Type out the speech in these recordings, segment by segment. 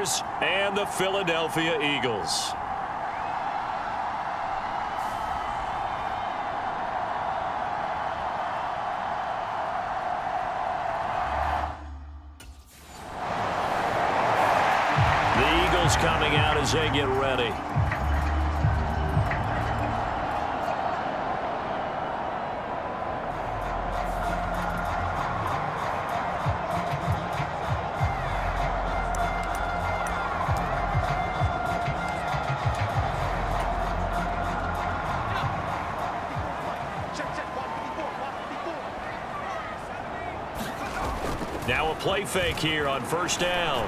Bears and the Philadelphia Eagles. The Eagles coming out as they get ready. Now a play fake here on first down.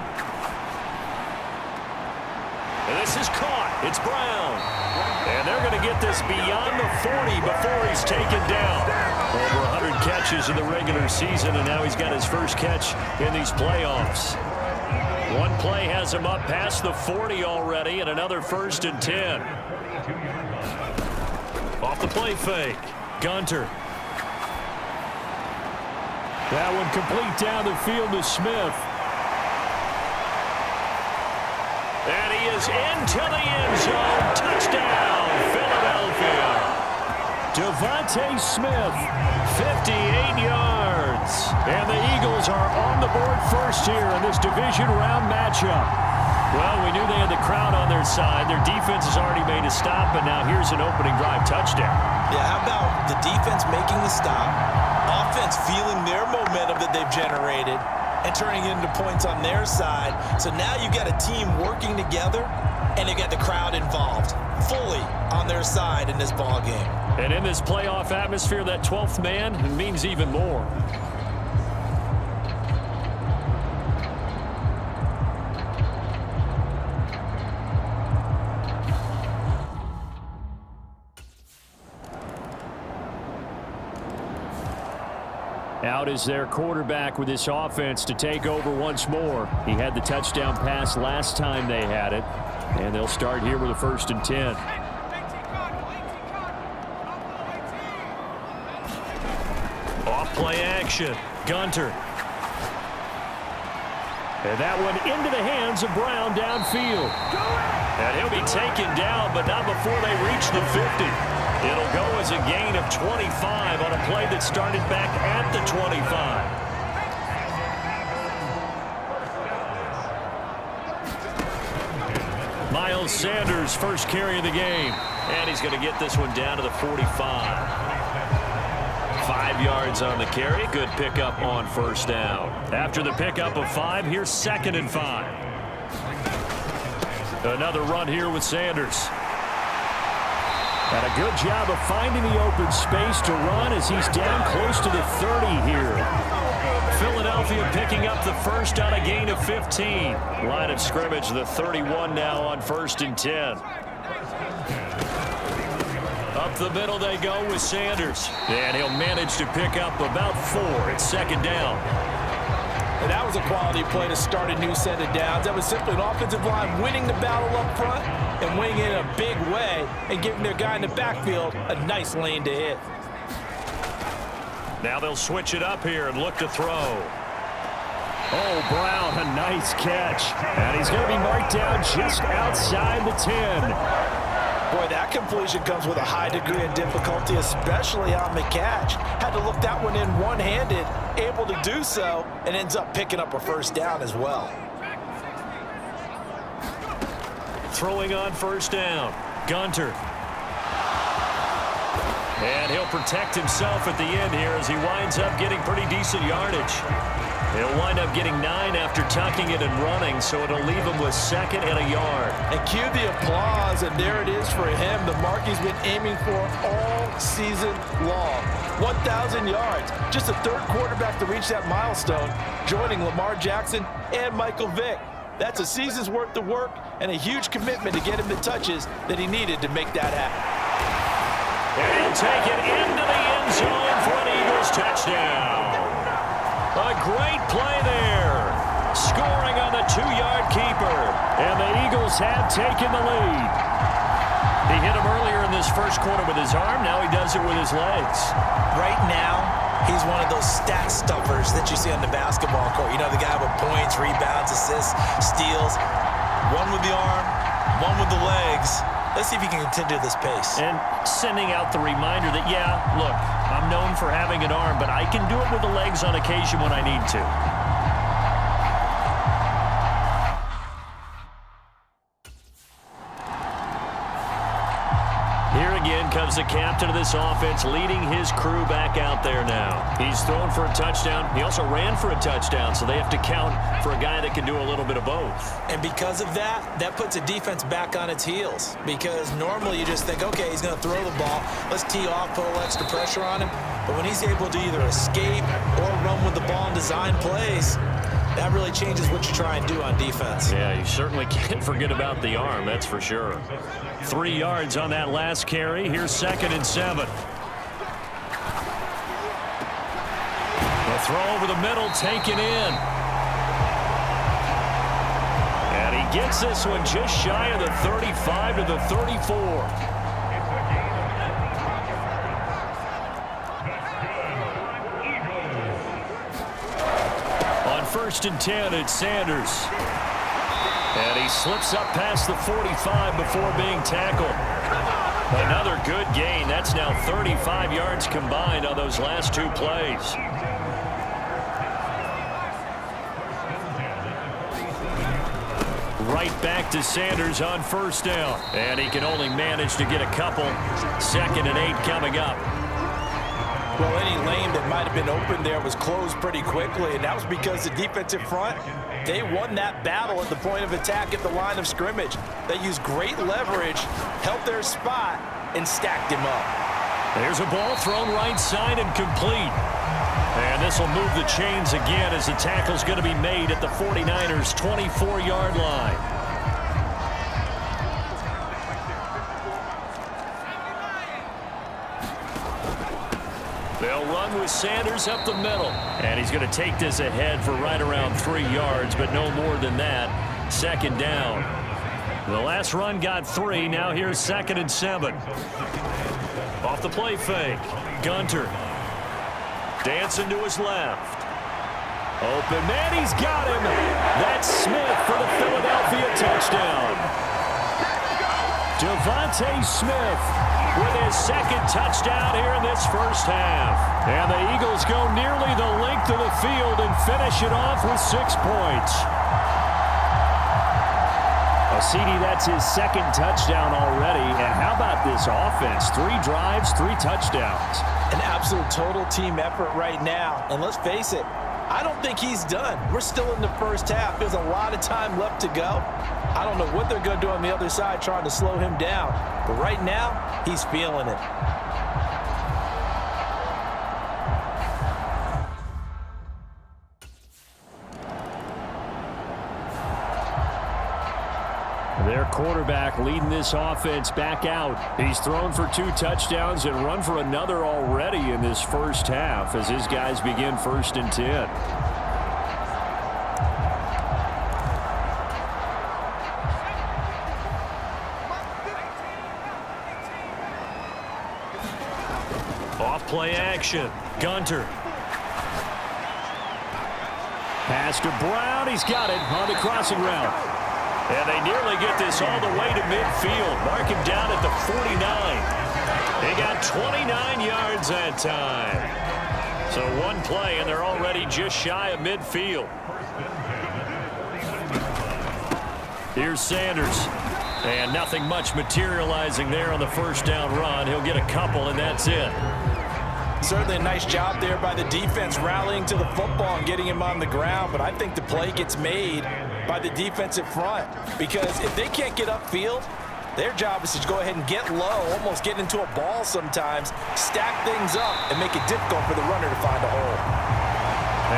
And this is caught. It's Brown. And they're going to get this beyond the 40 before he's taken down. Over 100 catches in the regular season, and now he's got his first catch in these playoffs. One play has him up past the 40 already, and another 1st and 10. Off the play fake. Gunter. That one complete down the field to Smith. And he is into the end zone. Touchdown, Philadelphia. Devontae Smith, 58 yards. And the Eagles are on the board first here in this division round matchup. Well, we knew they had the crowd on their side. Their defense has already made a stop, and now here's an opening drive touchdown. Yeah, how about the defense making the stop, offense feeling their momentum that they've generated, and turning it into points on their side. So now you've got a team working together, and you've got the crowd involved fully on their side in this ball game. And in this playoff atmosphere, that 12th man means even more. Out is their quarterback with this offense to take over once more. He had the touchdown pass last time they had it. And they'll start here with a 1st and 10. Off play action. Gunter. And that one into the hands of Brown downfield. And he'll be taken down, but not before they reach the 50. It'll go as a gain of 25 on a play that started back at the 25. Miles Sanders, first carry of the game. And he's going to get this one down to the 45. 5 yards on the carry. Good pickup on first down. After the pickup of 5, here's 2nd and 5. Another run here with Sanders. And a good job of finding the open space to run as he's down close to the 30 here. Philadelphia picking up the first on a gain of 15. Line of scrimmage, the 31 now on 1st and 10. Up the middle they go with Sanders. And he'll manage to pick up about 4. It's 2nd down. And that was a quality play to start a new set of downs. That was simply an offensive line winning the battle up front and winning it in a big way and giving their guy in the backfield a nice lane to hit. Now they'll switch it up here and look to throw. Oh, Brown, a nice catch. And he's going to be marked down just outside the 10. Boy, that completion comes with a high degree of difficulty, especially on the catch. Had to look that one in one-handed, able to do so, and ends up picking up a first down as well. Throwing on first down, Gunter. And he'll protect himself at the end here as he winds up getting pretty decent yardage. He'll wind up getting 9 after tucking it and running, so it'll leave him with 2nd and a yard. And cue the applause, and there it is for him, the mark he's been aiming for all season long. 1,000 yards, just the 3rd quarterback to reach that milestone, joining Lamar Jackson and Michael Vick. That's a season's worth of work and a huge commitment to get him the touches that he needed to make that happen. And he'll take it into the end zone for an Eagles touchdown. A great play there. Scoring on the 2-yard keeper. And the Eagles have taken the lead. He hit him earlier in this first quarter with his arm. Now he does it with his legs. Right now, He's one of those stat stuffers that you see on the basketball court. You know, the guy with points, rebounds, assists, steals. One with the arm, one with the legs. Let's see if he can continue this pace. And sending out the reminder that, yeah, look, I'm known for having an arm, but I can do it with the legs on occasion when I need to. Here again comes the captain of this offense, leading his crew back out there now. He's thrown for a touchdown. He also ran for a touchdown, so they have to count for a guy that can do a little bit of both. And because of that, that puts a defense back on its heels. Because normally you just think, okay, he's going to throw the ball. Let's tee off, put a little extra pressure on him. But when he's able to either escape or run with the ball and design plays, that really changes what you try and do on defense. Yeah, you certainly can't forget about the arm, that's for sure. 3 yards on that last carry. Here's 2nd and 7. The throw over the middle, taken in. And he gets this one just shy of the 35 to the 34. On 1st and 10, it's Sanders. And he slips up past the 45 before being tackled. Another good gain. That's now 35 yards combined on those last 2 plays. Right back to Sanders on 1st down. And he can only manage to get a couple. 2nd and 8 coming up. Well, any lane that might have been open there was closed pretty quickly, and that was because the defensive front, they won that battle at the point of attack at the line of scrimmage. They used great leverage, held their spot, and stacked him up. There's a ball thrown right side and complete. And this will move the chains again as the tackle's going to be made at the 49ers' 24-yard line. They'll run with Sanders up the middle. And he's going to take this ahead for right around 3 yards, but no more than that. 2nd down. The last run got 3. Now here's 2nd and 7. Off the play fake. Gunter. Dancing to his left. Open man, he's got him. That's Smith for the Philadelphia touchdown. Devontae Smith with his 2nd touchdown here in this first half. And the Eagles go nearly the length of the field and finish it off with 6 points. CD, that's his 2nd touchdown already. And how about this offense? 3 drives, 3 touchdowns. An absolute total team effort right now. And let's face it, I don't think he's done. We're still in the first half. There's a lot of time left to go. I don't know what they're going to do on the other side trying to slow him down. But right now, he's feeling it. Their quarterback leading this offense back out. He's thrown for 2 touchdowns and run for another already in this first half as his guys begin 1st and 10. Off play action. Gunter. Pass to Brown. He's got it on the crossing route. And they nearly get this all the way to midfield. Mark him down at the 49. They got 29 yards that time. So 1 play, and they're already just shy of midfield. Here's Sanders. And nothing much materializing there on the 1st down run. He'll get a couple, and that's it. Certainly a nice job there by the defense rallying to the football and getting him on the ground. But I think the play gets made by the defensive front, because if they can't get upfield, their job is to go ahead and get low, almost get into a ball sometimes, stack things up, and make it difficult for the runner to find a hole.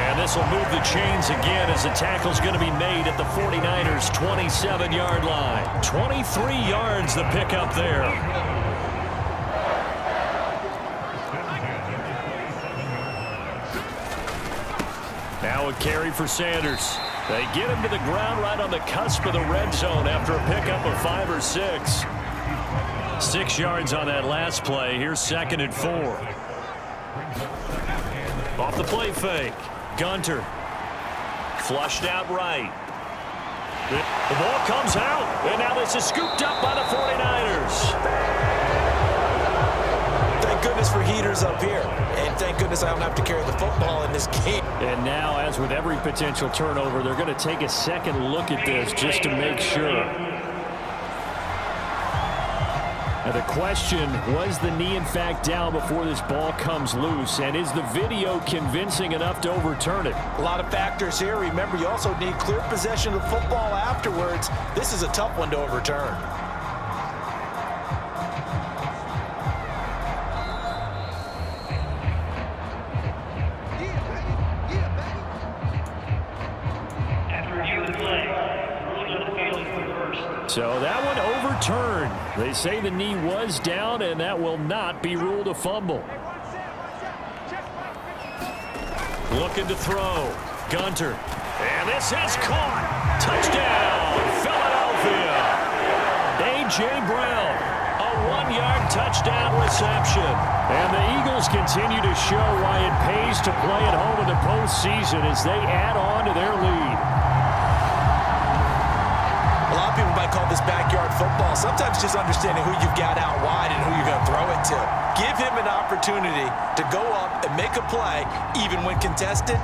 And this will move the chains again as the tackle's going to be made at the 49ers' 27-yard line. 23 yards the pickup there. Now a carry for Sanders. They get him to the ground right on the cusp of the red zone after a pickup of 5 or 6. 6 yards on that last play. Here's 2nd and 4. Off the play fake. Gunter. Flushed out right. The ball comes out, and now this is scooped up by the 49ers. Thank goodness for heaters up here, and thank goodness I don't have to carry the football in this game. And now, as with every potential turnover, they're going to take a second look at this just to make sure. Now the question, was the knee in fact down before this ball comes loose? And is the video convincing enough to overturn it? A lot of factors here. Remember, you also need clear possession of the football afterwards. This is a tough one to overturn. So that one overturned. They say the knee was down, and that will not be ruled a fumble. Looking to throw. Gunter. And this is caught. Touchdown, Philadelphia. A.J. Brown. A 1-yard touchdown reception. And the Eagles continue to show why it pays to play at home in the postseason as they add on to their lead. A lot of people might call this backyard football. Sometimes just understanding who you've got out wide and who you're going to throw it to. Give him an opportunity to go up and make a play, even when contested.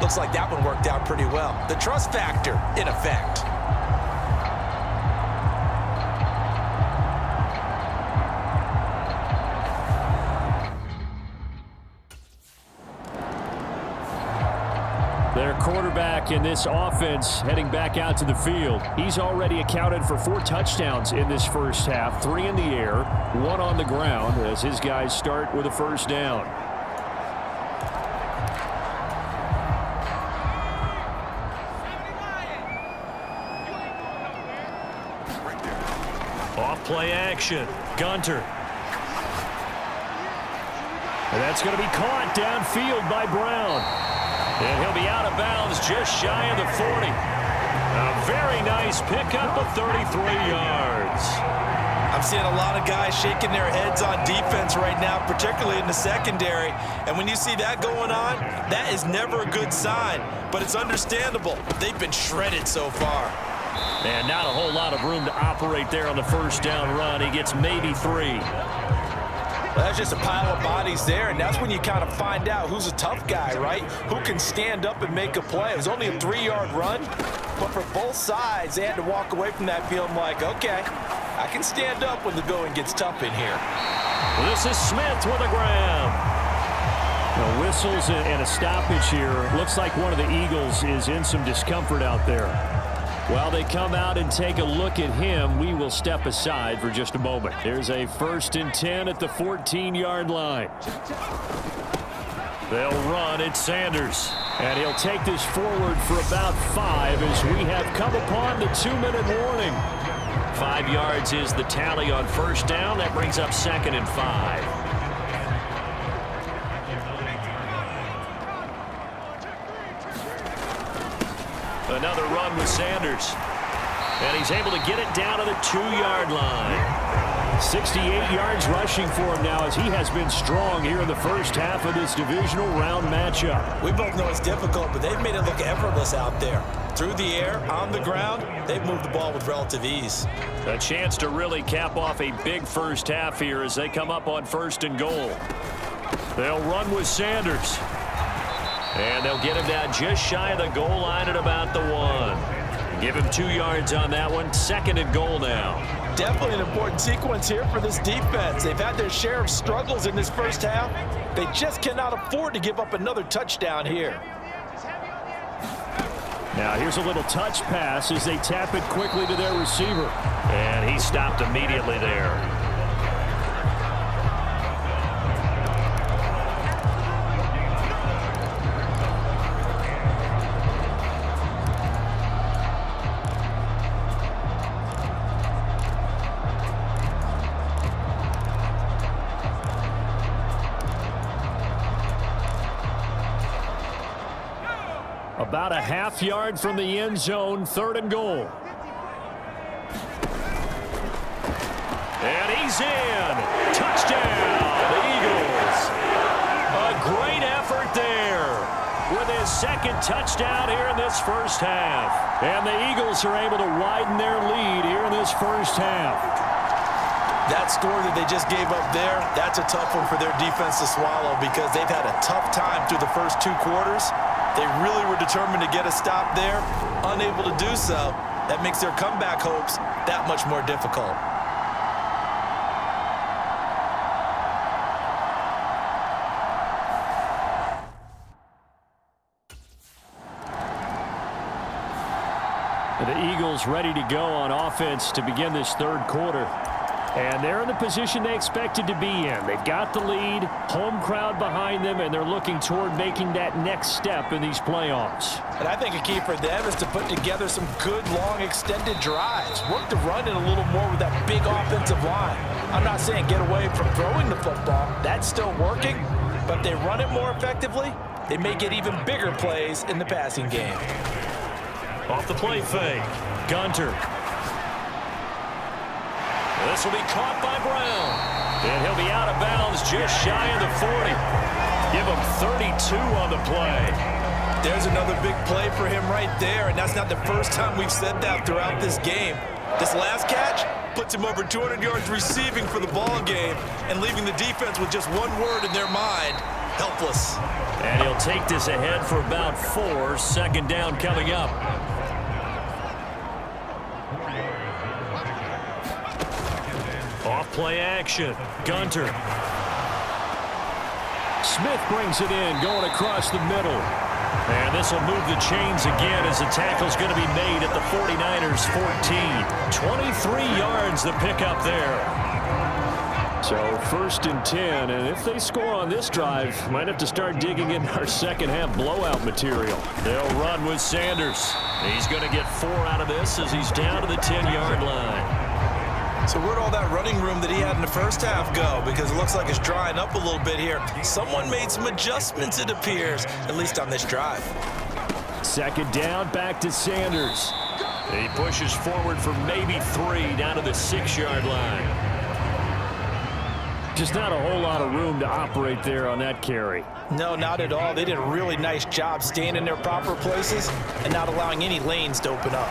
Looks like that one worked out pretty well. The trust factor in effect. Their quarterback in this offense heading back out to the field. He's already accounted for 4 touchdowns in this first half, 3 in the air, 1 on the ground as his guys start with a first down. Off play action. Gunter. And that's going to be caught downfield by Brown. And he'll be out of bounds just shy of the 40. A very nice pickup of 33 yards. I'm seeing a lot of guys shaking their heads on defense right now, particularly in the secondary. And when you see that going on, that is never a good sign. But it's understandable. They've been shredded so far. And not a whole lot of room to operate there on the first down run. He gets maybe 3. Well, that's just a pile of bodies there, and that's when you kind of find out who's a tough guy, right? Who can stand up and make a play. It was only a 3-yard run, but for both sides, they had to walk away from that feeling like, okay, I can stand up when the going gets tough in here. This is Smith with a grab. The whistles and a stoppage here. Looks like one of the Eagles is in some discomfort out there. While they come out and take a look at him, we will step aside for just a moment. There's a 1st and 10 at the 14-yard line. They'll run at Sanders. And he'll take this forward for about 5 as we have come upon the 2-minute warning. 5 yards is the tally on first down. That brings up 2nd and 5. Another run with Sanders. And he's able to get it down to the 2-yard line. 68 yards rushing for him now as he has been strong here in the first half of this divisional round matchup. We both know it's difficult, but they've made it look effortless out there. Through the air, on the ground, they've moved the ball with relative ease. A chance to really cap off a big first half here as they come up on 1st and goal. They'll run with Sanders. And they'll get him down just shy of the goal line at about the 1. Give him 2 yards on that one. 2nd and goal now. Definitely an important sequence here for this defense. They've had their share of struggles in this first half. They just cannot afford to give up another touchdown here. Now here's a little touch pass as they tap it quickly to their receiver. And he stopped immediately there. About a half yard from the end zone, 3rd and goal. And he's in. Touchdown, the Eagles. A great effort there. second touchdown here in this first half. And the Eagles are able to widen their lead here in this first half. That score that they just gave up there, that's a tough one for their defense to swallow because they've had a tough time through the first 2 quarters. They really were determined to get a stop there, unable to do so. That makes their comeback hopes that much more difficult. The Eagles ready to go on offense to begin this third quarter. And they're in the position they expected to be in. They've got the lead, home crowd behind them, and they're looking toward making that next step in these playoffs. And I think a key for them is to put together some good, long, extended drives. Work the run in a little more with that big offensive line. I'm not saying get away from throwing the football. That's still working. But if they run it more effectively, they may get even bigger plays in the passing game. Off the play fake. Gunter. This will be caught by Brown. And he'll be out of bounds just shy of the 40. Give him 32 on the play. There's another big play for him right there, and that's not the first time we've said that throughout this game. This last catch puts him over 200 yards receiving for the ball game and leaving the defense with just one word in their mind: helpless. And he'll take this ahead for about 4. Second down coming up. Off play action. Gunter. Smith brings it in, going across the middle. And this will move the chains again as the tackle's going to be made at the 49ers 14. 23 yards the pickup there. So first and 10, and if they score on this drive, might have to start digging in our second half blowout material. They'll run with Sanders. He's going to get 4 out of this as he's down to the 10-yard line. So where'd all that running room that he had in the first half go? Because it looks like it's drying up a little bit here. Someone made some adjustments, it appears, at least on this drive. Second down, back to Sanders. He pushes forward for maybe 3 down to the 6-yard line. Just not a whole lot of room to operate there on that carry. No, not at all. They did a really nice job staying in their proper places and not allowing any lanes to open up.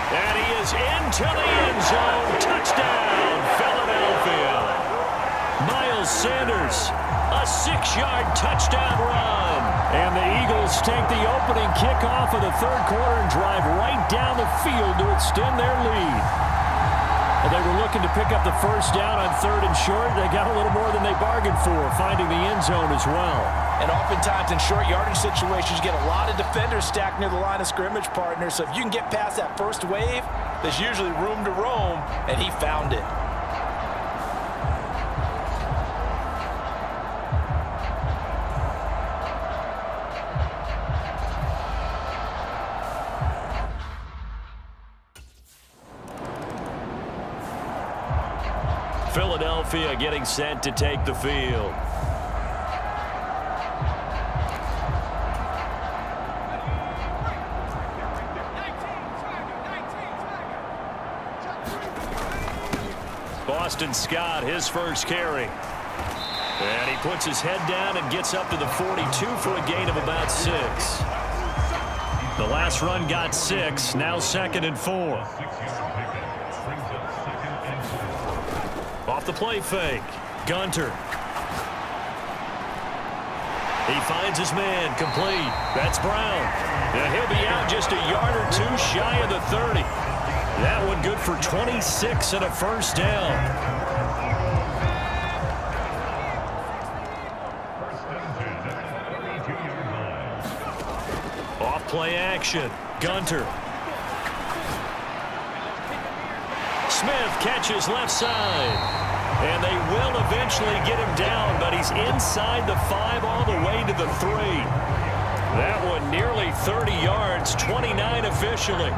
And he is into the end zone. Touchdown, Philadelphia. Miles Sanders, a 6-yard touchdown run. And the Eagles take the opening kickoff of the third quarter and drive right down the field to extend their lead. They were looking to pick up the first down on 3rd and short. They got a little more than they bargained for, finding the end zone as well. And oftentimes in short yardage situations, you get a lot of defenders stacked near the line of scrimmage, partner. So if you can get past that first wave, there's usually room to roam, and he found it. Philadelphia getting set to take the field. Boston Scott, his first carry. And he puts his head down and gets up to the 42 for a gain of about 6. The last run got 6, now 2nd and 4. Off the play fake. Gunter. He finds his man, complete. That's Brown. And he'll be out just a yard or 2 shy of the 30. That one good for 26 and a first down. Off play action. Gunter. Smith catches left side. And they will eventually get him down, but he's inside the 5 all the way to the 3. That one nearly 30 yards, 29 officially.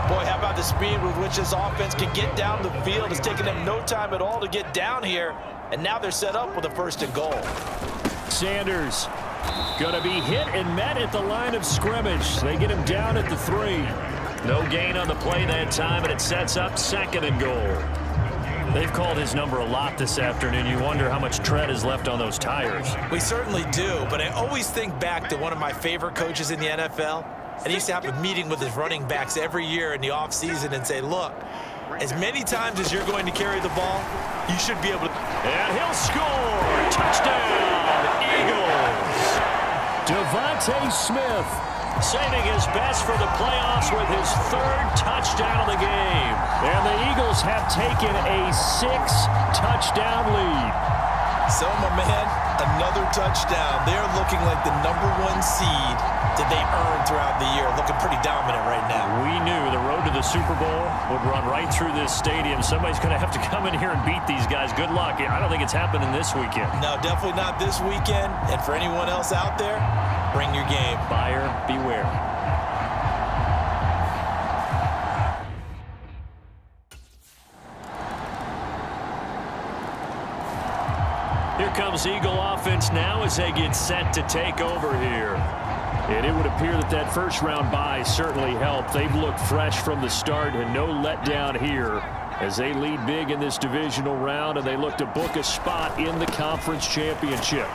Boy, how about the speed with which this offense can get down the field? It's taken them no time at all to get down here, and now they're set up with a 1st and goal. Sanders going to be hit and met at the line of scrimmage. They get him down at the 3. No gain on the play that time, and it sets up 2nd and goal. They've called his number a lot this afternoon. You wonder how much tread is left on those tires. We certainly do, but I always think back to one of my favorite coaches in the NFL. And he used to have a meeting with his running backs every year in the offseason and say, look, as many times as you're going to carry the ball, you should be able to. And he'll score. Touchdown, Eagles. Devontae Smith saving his best for the playoffs with his 3rd touchdown of the game. And the Eagles have taken a 6-touchdown lead. So, my man, another touchdown. They're looking like the #1 seed that they earned throughout the year. Looking pretty dominant right now. We knew the road to the Super Bowl would run right through this stadium. Somebody's going to have to come in here and beat these guys. Good luck. I don't think it's happening this weekend. No, definitely not this weekend. And for anyone else out there, bring your game. Buyer beware. Here comes Eagle offense now as they get set to take over here. And it would appear that that first-round bye certainly helped. They've looked fresh from the start and no letdown here as they lead big in this divisional round, and they look to book a spot in the conference championship.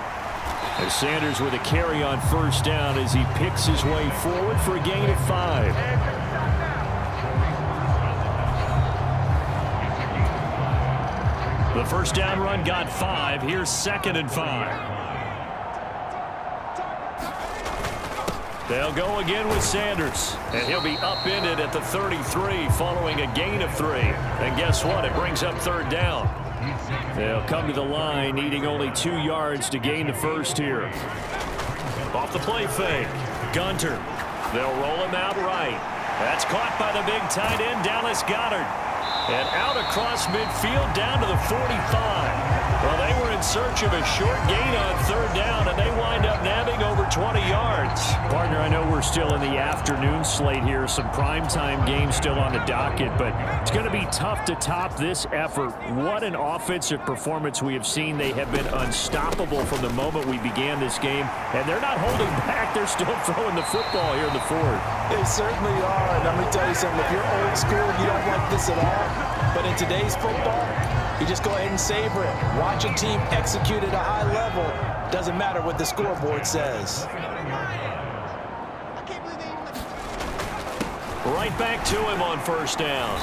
As Sanders with a carry on first down as he picks his way forward for a gain of 5. The first down run got 5. Here's 2nd and 5. They'll go again with Sanders, and he'll be upended at the 33 following a gain of 3. And guess what? It brings up 3rd down. They'll come to the line needing only 2 yards to gain the first here. Off the play fake. Gunter. They'll roll him out right. That's caught by the big tight end, Dallas Goedert. And out across midfield down to the 45. Well, they were in search of a short gain on 3rd down, and they wind up nabbing over 20 yards. Partner, I know we're still in the afternoon slate here. Some primetime games still on the docket, but it's going to be tough to top this effort. What an offensive performance we have seen. They have been unstoppable from the moment we began this game, and they're not holding back. They're still throwing the football here in the 4th. They certainly are, and let me tell you something. If you're old school, you don't like this at all. But in today's football, you just go ahead and savor it. Watch a team execute at a high level. Doesn't matter what the scoreboard says. Right back to him on first down.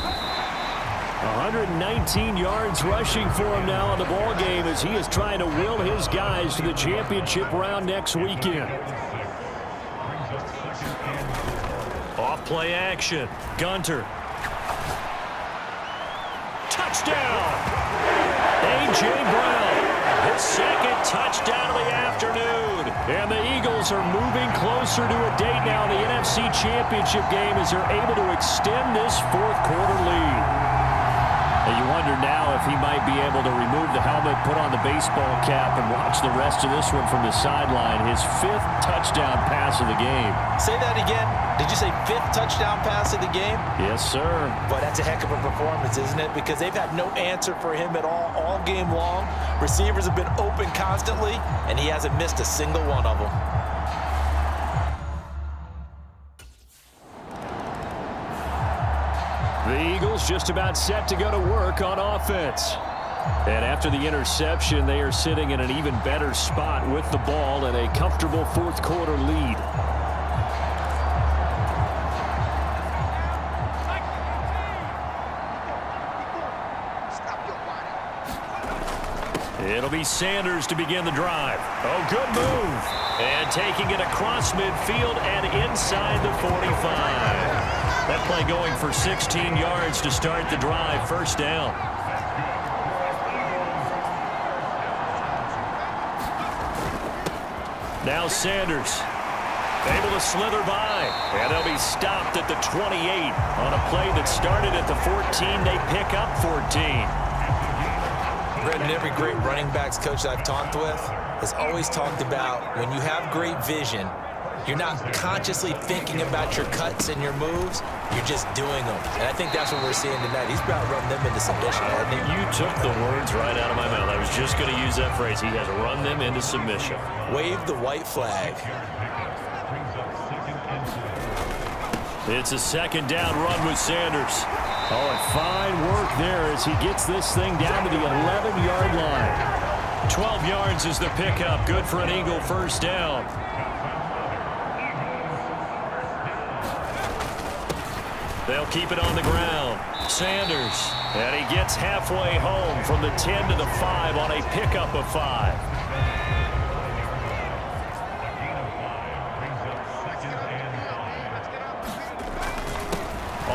119 yards rushing for him now in the ball game as he is trying to will his guys to the championship round next weekend. Off play action. Gunter. Touchdown! A.J. Brown, his 2nd touchdown of the afternoon. And the Eagles are moving closer to a date now in the NFC Championship game as they're able to extend this 4th quarter lead. And you wonder now if he might be able to remove the helmet, put on the baseball cap, and watch the rest of this one from the sideline. His 5th touchdown pass of the game. Say that again. Did you say 5th touchdown pass of the game? Yes, sir. Boy, that's a heck of a performance, isn't it? Because they've had no answer for him at all game long. Receivers have been open constantly, and he hasn't missed a single one of them. The Eagles just about set to go to work on offense. And after the interception, they are sitting in an even better spot with the ball and a comfortable 4th quarter lead. It'll be Sanders to begin the drive. Oh, good move. And taking it across midfield and inside the 45. That play going for 16 yards to start the drive. First down. Now Sanders able to slither by. And they'll be stopped at the 28 on a play that started at the 14. They pick up 14. Brendan, every great running backs coach I've talked with has always talked about when you have great vision, you're not consciously thinking about your cuts and your moves. You're just doing them. And I think that's what we're seeing tonight. He's about to run them into submission, hasn't he? You took the words right out of my mouth. I was just going to use that phrase. He has run them into submission. Wave the white flag. It's a 2nd down run with Sanders. Oh, and fine work there as he gets this thing down to the 11-yard line. 12 yards is the pickup. Good for an Eagle first down. They'll keep it on the ground. Sanders, and he gets halfway home from the 10 to the 5 on a pickup of 5.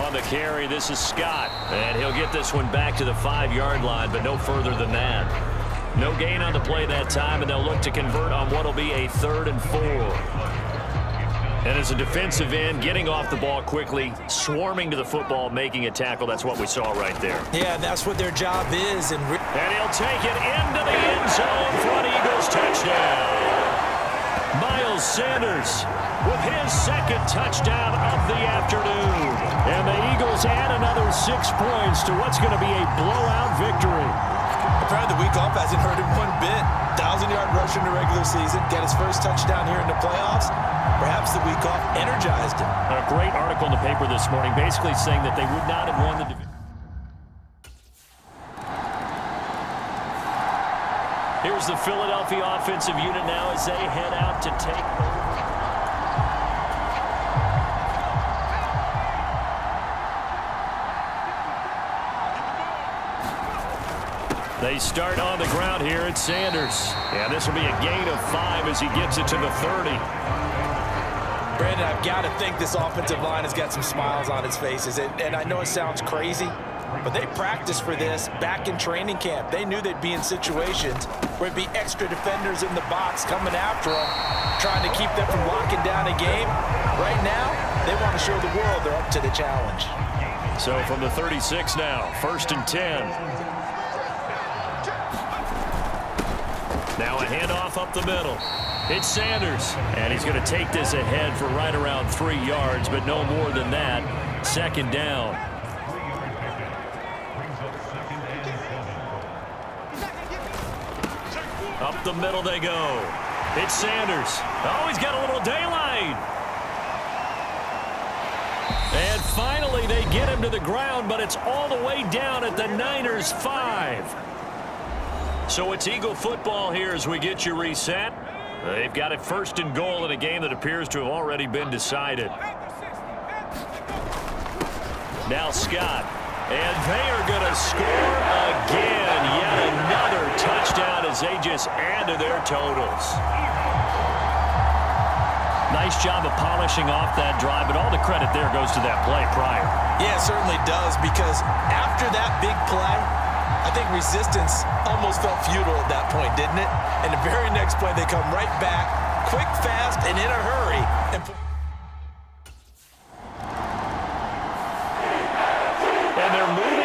On the carry, this is Scott, and he'll get this one back to the 5-yard line, but no further than that. No gain on the play that time, and they'll look to convert on what will be a 3rd and 4. And as a defensive end, getting off the ball quickly, swarming to the football, making a tackle, that's what we saw right there. Yeah, that's what their job is. And he'll take it into the end zone for an Eagles touchdown. Miles Sanders with his 2nd touchdown of the afternoon. And the Eagles add another 6 points to what's going to be a blowout victory. Apparently the week off hasn't hurt him one bit. 1,000-yard rusher in the regular season, get his first touchdown here in the playoffs. Perhaps the week off energized him. A great article in the paper this morning basically saying that they would not have won the division. Here's the Philadelphia offensive unit now as they head out to take over. They start on the ground here at Sanders. And this will be a gain of 5 as he gets it to the 30. Brandon, I've got to think this offensive line has got some smiles on its faces. And I know it sounds crazy, but they practiced for this back in training camp. They knew they'd be in situations where it'd be extra defenders in the box coming after them, trying to keep them from locking down a game. Right now, they want to show the world they're up to the challenge. So from the 36 now, 1st and 10. Now a handoff up the middle. It's Sanders, and he's going to take this ahead for right around 3 yards, but no more than that. 2nd down. Up the middle they go. It's Sanders. Oh, he's got a little daylight. And finally they get him to the ground, but it's all the way down at the Niners' 5. So it's Eagle football here as we get you reset. They've got it 1st and goal in a game that appears to have already been decided. Now Scott. And they are going to score again. Yet another touchdown as they just add to their totals. Nice job of polishing off that drive, but all the credit there goes to that play prior. Yeah, it certainly does, because after that big play, I think resistance almost felt futile at that point, didn't it? And the very next play, they come right back, quick, fast, and in a hurry. And they're moving